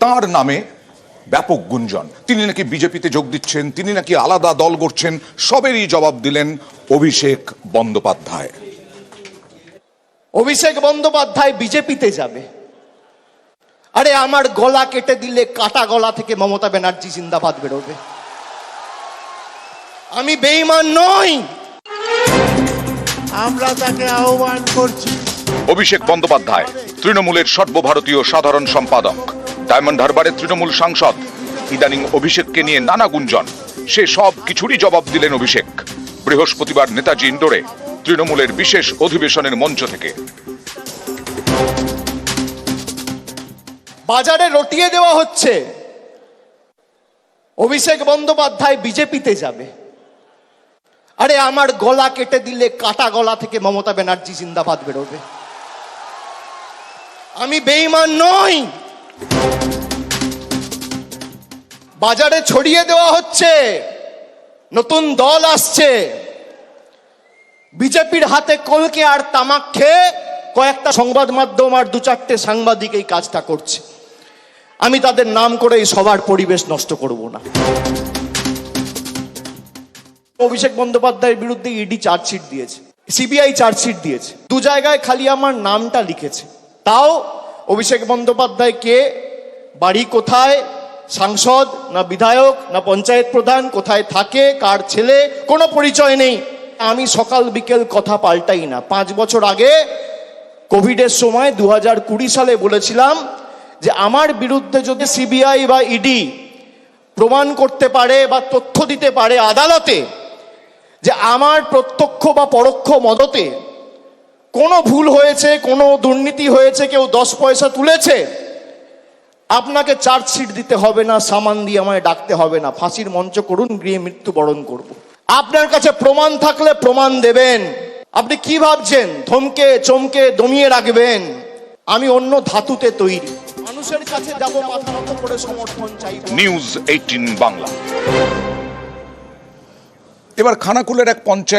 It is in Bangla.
তার নামে ব্যাপক গুঞ্জন। তিনি নাকি বিজেপিতে যোগ দিচ্ছেন, তিনি নাকি আলাদা দল গড়ছেন। সবেরই জবাব দিলেন অভিষেক বন্দ্যোপাধ্যায়। অভিষেক বন্দ্যোপাধ্যায় বিজেপিতে যাবে? আরে আমার গলা কেটে দিলে কাটা গলা থেকে মমতা ব্যানার্জি জিন্দাবাদ বেরোবে। আমি বেঈমান নই। আমরা তাকে আহ্বান করছি। অভিষেক বন্দ্যোপাধ্যায় তৃণমূলের সর্বভারতীয় সাধারণ সম্পাদক, ডায়মন্ড হারবারের তৃণমূল সাংসদ। ইদানিং অভিষেককে নিয়ে নানা গুঞ্জন, সে সব কিছুরই জবাব দিলেন অভিষেক বৃহস্পতিবার নেতাজি ইন্ডোরে তৃণমূলের বিশেষ অধিবেশনের মঞ্চ থেকে। বাজারে রটিয়ে দেওয়া হচ্ছে অভিষেক বন্দ্যোপাধ্যায় বিজেপিতে যাবে। আরে আমার গলা কেটে দিলে কাটা গলা থেকে মমতা ব্যানার্জি জিন্দাবাদ বেরোবে। আমি বেঈমান নই। বাজারে ছড়িয়ে দেওয়া হচ্ছে নতুন দল আসছে। বিজেপির হাতে কলকে আর তামাক খেয়ে কয়েকটা সংবাদ মাধ্যম আর দু চারটে সাংবাদিক এই কাজটা করছে। আমি তাদের নাম করে এই সবার পরিবেশ নষ্ট করব না। অভিষেক বন্দ্যোপাধ্যায়ের বিরুদ্ধে ইডি চার্জশিট দিয়েছে, সিবিআই চার্জশিট দিয়েছে। দু জায়গায় খালি আমার নামটা লিখেছে। তাও অভিষেক বন্দ্যোপাধ্যায় কে, বাড়ি কোথায়, সাংসদ না বিধায়ক না পঞ্চায়েত প্রধান, কোথায় থাকে, কার ছেলে, কোনো পরিচয় নেই। আমি সকাল বিকেল কথা পাল্টাই না। 5 বছর আগে কোভিডের সময় 2020 সালে বলেছিলাম যে আমার বিরুদ্ধে যদি সিবিআই বা ইডি প্রমাণ করতে পারে বা তথ্য দিতে পারে আদালতে যে আমার প্রত্যক্ষ বা পরোক্ষ মদতে কোনো ভুল হয়েছে, কোনো দুর্নীতি হয়েছে, কেউ 10 পয়সা তুলেছে, আপনাকে চার্জশিট দিতে হবে না, সামান দিয়ে আমায় ডাকতে হবে না, ফাঁসির মঞ্চ করুন, গৃহে মৃত্যুবরণ করব। আপনার কাছে প্রমাণ থাকলে প্রমাণ দেবেন। আপনি কি ভাবছেন ধমকে চমকে দমিয়ে রাখবেন? আমি অন্য ধাতুতে তৈরি। মানুষের কাছে যাব মাথা নত করে সমর্থন চাই। নিউজ 18 বাংলা। এবার খানাকুলের এক পঞ্চায়েত